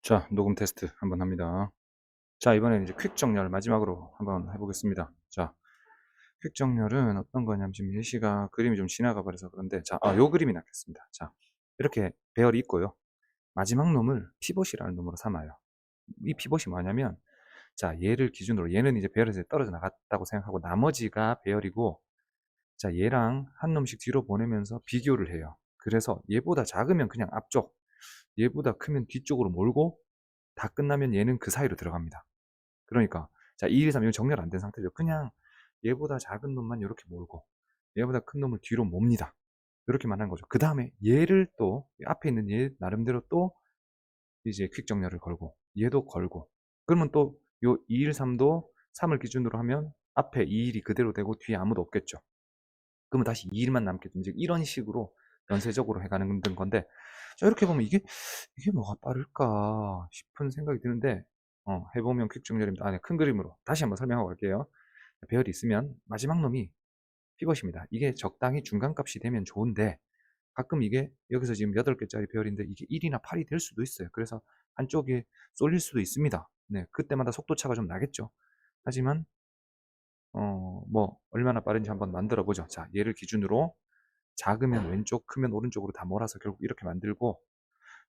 자, 녹음 테스트 한번 합니다. 자, 이번에는 이제 퀵 정렬 마지막으로 한번 해보겠습니다. 자, 퀵 정렬은 어떤 거냐면 지금 예시가 그림이 좀 지나가 버려서 그런데 자, 요 그림이 낫겠습니다. 자, 이렇게 배열이 있고요. 마지막 놈을 피벗이라는 놈으로 삼아요. 이 피벗이 뭐냐면 자, 얘를 기준으로 얘는 이제 배열에서 떨어져 나갔다고 생각하고 나머지가 배열이고 자, 얘랑 한 놈씩 뒤로 보내면서 비교를 해요. 그래서 얘보다 작으면 그냥 앞쪽, 얘보다 크면 뒤쪽으로 몰고 다 끝나면 얘는 그 사이로 들어갑니다. 그러니까 자 2, 1, 3 이거 정렬 안 된 상태죠. 그냥 얘보다 작은 놈만 이렇게 몰고 얘보다 큰 놈을 뒤로 몹니다. 이렇게만 한 거죠. 그 다음에 얘를 또 앞에 있는 얘 나름대로 또 이제 퀵 정렬을 걸고 얘도 걸고 그러면 또 요 2, 1, 3도 3을 기준으로 하면 앞에 2, 1이 그대로 되고 뒤에 아무도 없겠죠. 그러면 다시 2, 1만 남겠죠. 이제 이런 식으로 연쇄적으로 해가는 건데 자 이렇게 보면 이게 뭐가 빠를까 싶은 생각이 드는데 해보면 퀵 정렬입니다. 아, 네, 큰 그림으로 다시 한번 설명하고 갈게요. 배열이 있으면 마지막 놈이 피벗입니다. 이게 적당히 중간값이 되면 좋은데 가끔 이게 여기서 지금 8개짜리 배열인데 이게 1이나 8이 될 수도 있어요. 그래서 한쪽에 쏠릴 수도 있습니다. 네, 그때마다 속도차가 좀 나겠죠. 하지만 뭐 얼마나 빠른지 한번 만들어 보죠. 자, 얘를 기준으로 작으면 왼쪽, 크면 오른쪽으로 다 몰아서 결국 이렇게 만들고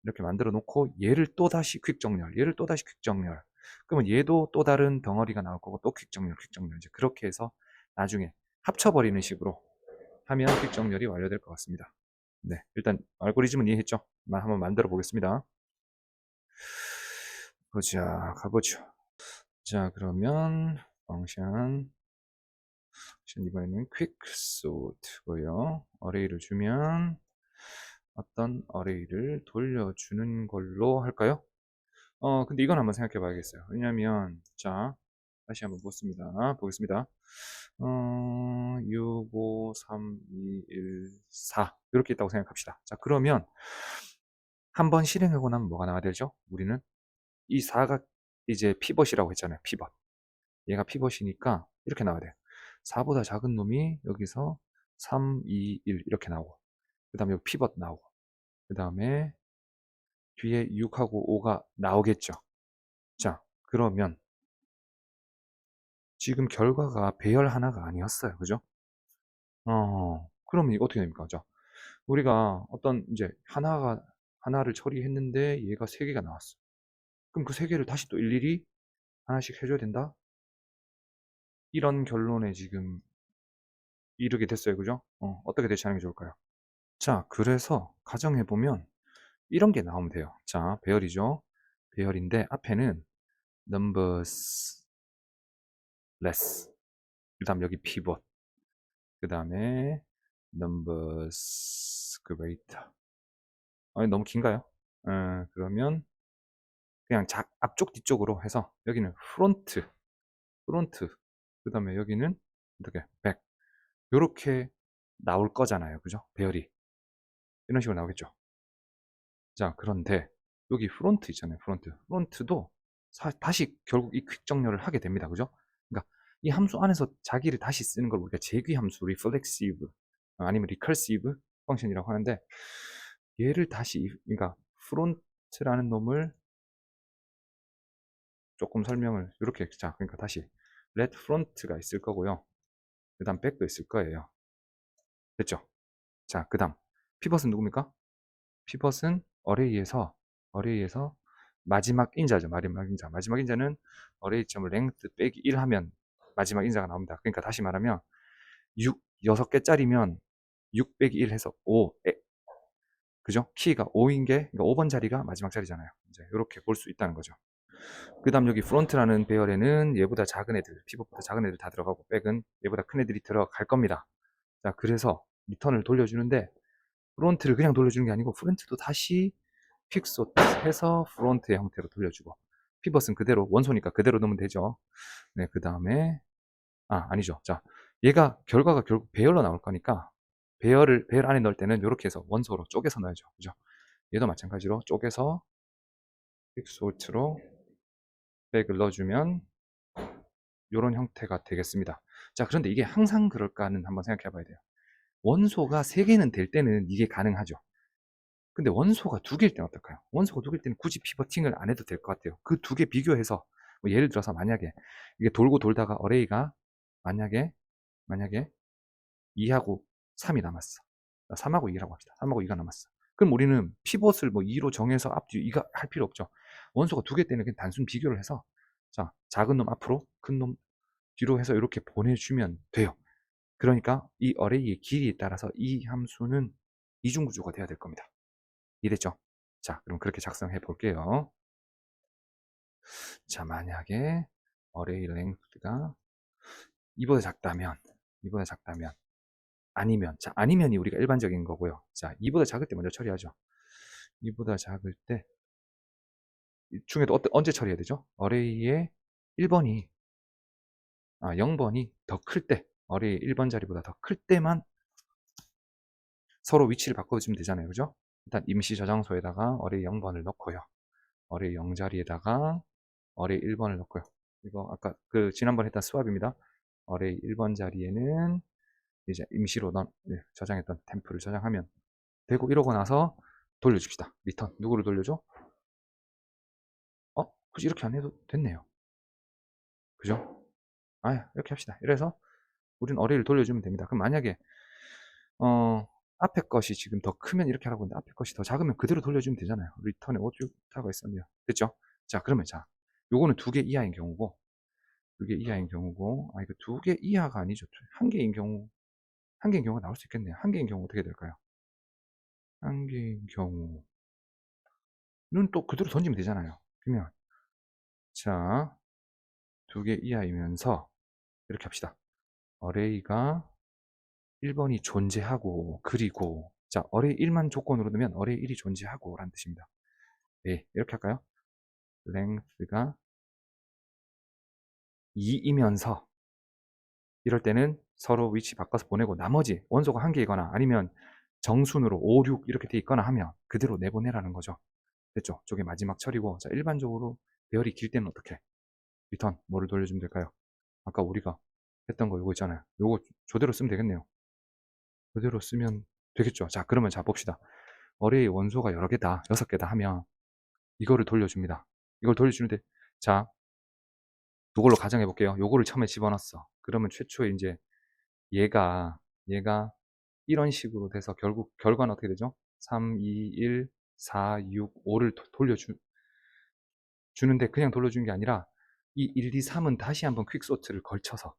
이렇게 만들어 놓고 얘를 또다시 퀵 정렬, 얘를 또다시 퀵 정렬. 그러면 얘도 또 다른 덩어리가 나올 거고 또 퀵 정렬, 퀵 정렬. 이제 그렇게 해서 나중에 합쳐버리는 식으로 하면 퀵 정렬이 완료될 것 같습니다. 네, 일단 알고리즘은 이해했죠? 한번 만들어 보겠습니다. 보자, 가보죠. 자, 그러면 펑션 이번에는 퀵 sort고요. 어레이를 주면 어떤 어레이를 돌려주는 걸로 할까요? 근데 이건 한번 생각해 봐야겠어요. 왜냐면, 자, 다시 한번 보겠습니다. 6, 5, 3, 2, 1, 4. 이렇게 있다고 생각합시다. 자, 그러면 한번 실행하고 나면 뭐가 나와야 되죠? 우리는 이 4가 이제 피벗이라고 했잖아요. 피벗. 얘가 피벗이니까 이렇게 나와야 돼요. 4보다 작은 놈이 여기서 3, 2, 1 이렇게 나오고 그 다음에 여기 피벗 나오고 그 다음에 뒤에 6하고 5가 나오겠죠. 자, 그러면 지금 결과가 배열 하나가 아니었어요. 그죠? 그러면 이거 어떻게 됩니까? 자, 우리가 어떤 이제 하나를 처리했는데 얘가 3개가 나왔어. 그럼 그 3개를 다시 또 일일이 하나씩 해줘야 된다? 이런 결론에 지금 이르게 됐어요. 그죠? 어떻게 대처하는 게 좋을까요? 자, 그래서 가정해보면 이런 게 나오면 돼요. 자, 배열이죠. 배열인데 앞에는 numbers less. 그 다음 여기 pivot. 그 다음에 numbers greater. 아니, 너무 긴가요? 그러면 그냥 앞쪽 뒤쪽으로 해서 여기는 프론트. 그 다음에 여기는 이렇게 백. 요렇게 나올 거잖아요. 그죠? 배열이. 이런 식으로 나오겠죠. 자, 그런데 여기 프론트 있잖아요. 프론트도 다시 결국 이 퀵 정렬을 하게 됩니다. 그죠? 그러니까 이 함수 안에서 자기를 다시 쓰는 걸 우리가 재귀 함수, reflexive 아니면 recursive 펑션이라고 하는데 얘를 다시 그러니까 프론트라는 놈을 조금 설명을 이렇게 자 그러니까 다시 let front가 있을 거고요. 그 다음 back도 있을 거예요. 됐죠? 자, 그 다음 pivot은 누굽니까? pivot은 어레이에서 마지막 인자죠. 마지막 인자는 어레이점을 length 빼기 1 하면 마지막 인자가 나옵니다. 그러니까 다시 말하면 6개짜리면 6 빼기 1 해서 5. 그죠? 키가 5인 게, 그러니까 5번 자리가 마지막 자리잖아요. 이제 이렇게 볼 수 있다는 거죠. 그 다음 여기 프론트라는 배열에는 얘보다 작은 애들, 피벗보다 작은 애들 다 들어가고 백은 얘보다 큰 애들이 들어갈 겁니다. 자, 그래서 리턴을 돌려주는데 프론트를 그냥 돌려주는 게 아니고 프론트도 다시 퀵소트 해서 프론트의 형태로 돌려주고 피벗은 그대로 원소니까 그대로 넣으면 되죠. 네, 그 다음에 아니죠. 자, 얘가 결과가 결국 배열로 나올 거니까 배열 안에 넣을 때는 이렇게 해서 원소로 쪼개서 넣어야죠. 그죠? 얘도 마찬가지로 쪼개서 퀵소트로 백을 넣어주면 이런 형태가 되겠습니다. 자, 그런데 이게 항상 그럴까는 한번 생각해 봐야 돼요. 원소가 3개는 될 때는 이게 가능하죠. 근데 원소가 두 개일 때는 어떨까요? 원소가 두 개일 때는 굳이 피버팅을 안 해도 될 것 같아요. 그 두 개 비교해서 뭐 예를 들어서 만약에 이게 돌고 돌다가 어레이가 만약에 2하고 3이 남았어. 3하고 2라고 합시다. 3하고 2가 남았어. 그럼 우리는 피벗을 뭐 2로 정해서 앞뒤 2가 할 필요 없죠. 원소가 두 개 때는 그냥 단순 비교를 해서 자, 작은 놈 앞으로 큰 놈 뒤로 해서 이렇게 보내주면 돼요. 그러니까 이 어레이의 길이에 따라서 이 함수는 이중구조가 돼야 될 겁니다. 이해됐죠? 자, 그럼 그렇게 작성해 볼게요. 자, 만약에 어레이 랭스가 이보다 작다면 아니면 자, 아니면이 우리가 일반적인 거고요. 자, 이보다 작을 때 먼저 처리하죠. 이보다 작을 때 중에도 언제 처리해야 되죠? 어레이의 1번이 0번이 더 클 때, 어레이 1번 자리보다 더 클 때만 서로 위치를 바꿔주면 되잖아요. 그죠? 일단 임시 저장소에다가 어레이 0번을 넣고요. 어레이 0자리에다가 어레이 1번을 넣고요. 이거 아까 그 지난번 했던 스왑입니다. 어레이 1번 자리에는 이제 임시로 저장했던 템프를 저장하면 되고, 이러고 나서 돌려줍시다. 리턴. 누구를 돌려줘? 굳이 이렇게 안 해도 됐네요. 그죠? 이렇게 합시다. 이래서 우리는 어레이를 돌려주면 됩니다. 그럼 만약에 앞에 것이 지금 더 크면 이렇게 하라고 했는데 앞에 것이 더 작으면 그대로 돌려주면 되잖아요. 리턴에 오죽타가 있었네요. 됐죠? 자, 그러면 요거는 2개 이하인 경우고, 2개 이하인 경우고, 이거 2개 이하가 아니죠. 1개인 경우가 나올 수 있겠네요. 1개인 경우 어떻게 될까요? 1개인 경우는 또 그대로 던지면 되잖아요. 그러면 자, 2개 이하이면서 이렇게 합시다. 어레이가 1번이 존재하고, 그리고 자, 어레이 1만 조건으로 넣으면 어레이 1이 존재하고 라는 뜻입니다. 네, 이렇게 할까요? length가 2이면서 이럴 때는 서로 위치 바꿔서 보내고, 나머지 원소가 1개이거나 아니면 정순으로 5, 6 이렇게 돼 있거나 하면 그대로 내보내라는 거죠. 됐죠? 저게 마지막 처리고, 자, 일반적으로 배열이 길 때는 어떻게? 리턴 뭐를 돌려주면 될까요? 아까 우리가 했던 거 요거 있잖아요. 요거 저대로 쓰면 되겠네요. 그대로 쓰면 되겠죠. 자, 그러면 봅시다. 어레이 원소가 여러 개다, 6개다 하면 이거를 돌려줍니다. 이걸 돌려주는데, 자, 이걸로 가정해 볼게요. 요거를 처음에 집어넣었어. 그러면 최초에 이제 얘가 이런 식으로 돼서 결국 결과는 어떻게 되죠? 3, 2, 1, 4, 6, 5를 주는데, 그냥 돌려주는 게 아니라 이 1, 2, 3은 다시 한번 퀵소트를 걸쳐서,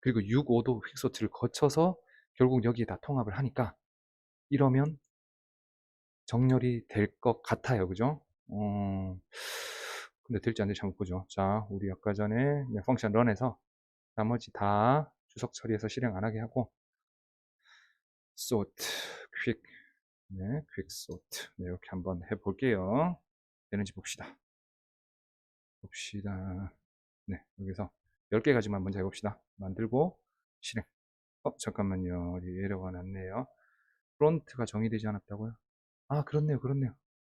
그리고 6, 5도 퀵소트를 거쳐서 결국 여기에 다 통합을 하니까 이러면 정렬이 될 것 같아요. 그죠? 근데 될지 안 될지 한번 보죠. 자, 우리 아까 전에 펑션 런에서 나머지 다 주석 처리해서 실행 안 하게 하고 sort, quick, quick sort. 이렇게 한번 해볼게요. 되는지 봅시다. 네, 여기서 10개 가지만 먼저 해봅시다. 만들고 실행. 잠깐만요. 에러가 났네요. 프론트가 정의되지 않았다고요? 그렇네요.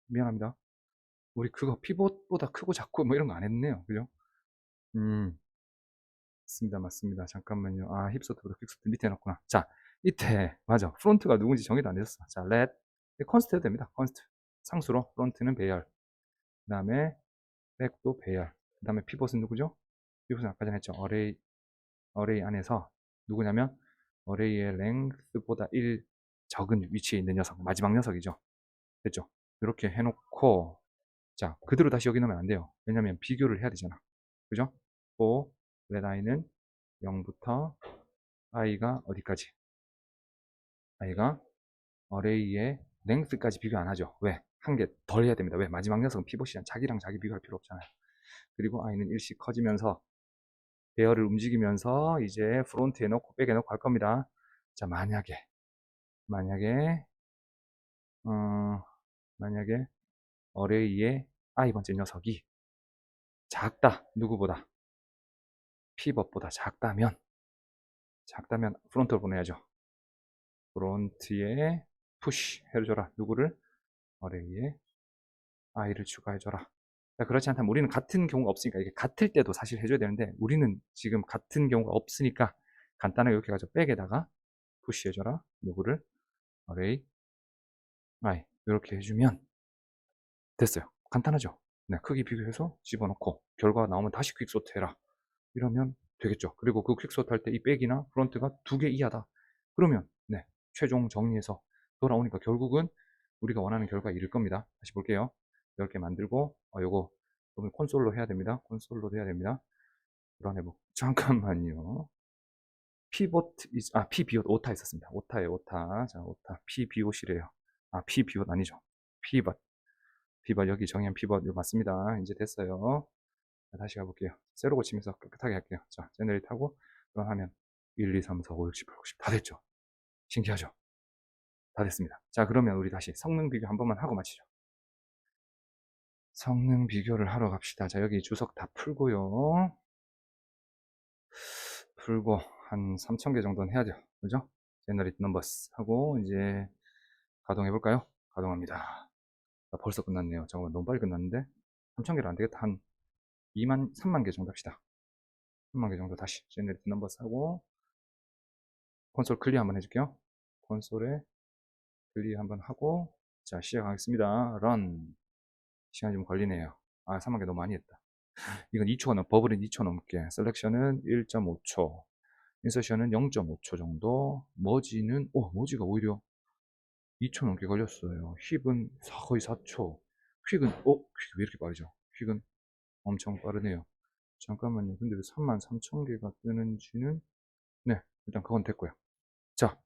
미안합니다. 우리 그거 피봇보다 크고 작고 뭐 이런 거 안 했네요. 그죠? 맞습니다. 잠깐만요. 힙소트보다 퀵소트 밑에 놨구나. 자, 이때 맞아. 프론트가 누군지 정의도 안 됐어. 자, let 컨스트 해도 됩니다. 컨스트 상수로 프론트는 배열, 그 다음에 백도 배열, 그 다음에 피봇은 누구죠? 피봇은 아까 전에 했죠. 어레이 안에서 누구냐면 어레이의 length보다 1 적은 위치에 있는 녀석, 마지막 녀석이죠. 됐죠? 이렇게 해놓고, 자, 그대로 다시 여기 넣으면 안 돼요. 왜냐면 비교를 해야 되잖아. 그죠? 또 let i는 0부터 i가 어디까지? i가 어레이의 length까지 비교 안 하죠. 왜? 한 개 덜 해야 됩니다. 왜? 마지막 녀석은 피봇이잖아. 자기랑 자기 비교할 필요 없잖아요. 그리고 i는 1씩 커지면서 배열을 움직이면서 이제 프론트에 넣고 백에 넣고 할 겁니다. 자, 만약에 어레이의 i번째 녀석이 작다. 누구보다? 피벗보다 작다면 프론트로 보내야죠. 프론트에 푸시 해줘라. 누구를? 어레이에 i를 추가해줘라. 자, 그렇지 않다면 우리는 같은 경우가 없으니까, 이게 같을 때도 사실 해줘야 되는데 우리는 지금 같은 경우가 없으니까 간단하게 이렇게 해가지고 백에다가 푸시 해줘라. 누구를? 어레이 i. 이렇게 해주면 됐어요. 간단하죠? 네, 크기 비교해서 집어넣고 결과가 나오면 다시 퀵소트 해라. 이러면 되겠죠. 그리고 그 퀵소트 할 때 이 백이나 프론트가 2개 이하다. 그러면 네, 최종 정리해서 돌아오니까 결국은 우리가 원하는 결과 이룰 겁니다. 다시 볼게요. 이렇게 만들고 요거 콘솔로 해야 됩니다. 콘솔로 해야 됩니다. 불안해보. 잠깐만요. 피봇 피비옷 오타 있었습니다. 오타에 오타. 자, 오타 피비옷이래요. 피비옷 아니죠. 피벗. 피벗 여기 정의한 피벗 이거 맞습니다. 이제 됐어요. 자, 다시 가볼게요. 세로 고치면서 깨끗하게 할게요. 자, 제너레이트 하고 그럼 하면 1, 2, 3, 4, 5, 6, 7, 8, 9, 10 다 됐죠. 신기하죠? 다 됐습니다. 자, 그러면 우리 다시 성능 비교 한 번만 하고 마치죠. 성능 비교를 하러 갑시다. 자, 여기 주석 다 풀고요. 풀고 한 3000개 정도는 해야죠. 그죠? 제너레이트 넘버스 하고 이제 가동해 볼까요? 가동합니다. 벌써 끝났네요. 잠깐만 너무 빨리 끝났는데 3000개로 안 되겠다. 한 3만 개 정도 합시다. 3만 개 정도 다시 제너레이트 넘버스 하고 콘솔 클리어 한번 해줄게요. 콘솔에 클리어 한번 하고 자 시작하겠습니다. 런. 시간이 좀 걸리네요. 3만 개 너무 많이 했다. 이건 2초가 버블은 2초 넘게. 셀렉션은 1.5초. 인서션은 0.5초 정도. 머지가 오히려 2초 넘게 걸렸어요. 힙은 거의 4초. 퀵은 퀵이 왜 이렇게 빠르죠? 퀵은 엄청 빠르네요. 잠깐만요. 근데 왜 33,000개가 뜨는지는 네, 일단 그건 됐고요. 자,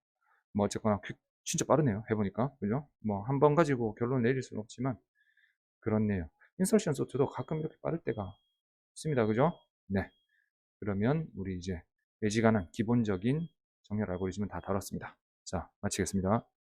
뭐 어쨌거나 퀵 진짜 빠르네요. 해보니까 그죠? 뭐 한 번 가지고 결론 내릴 수는 없지만 그렇네요. 인서션 소트도 가끔 이렇게 빠를 때가 있습니다. 그죠? 네. 그러면 우리 이제 매지가는 기본적인 정렬 알고리즘은 다 다뤘습니다. 자, 마치겠습니다.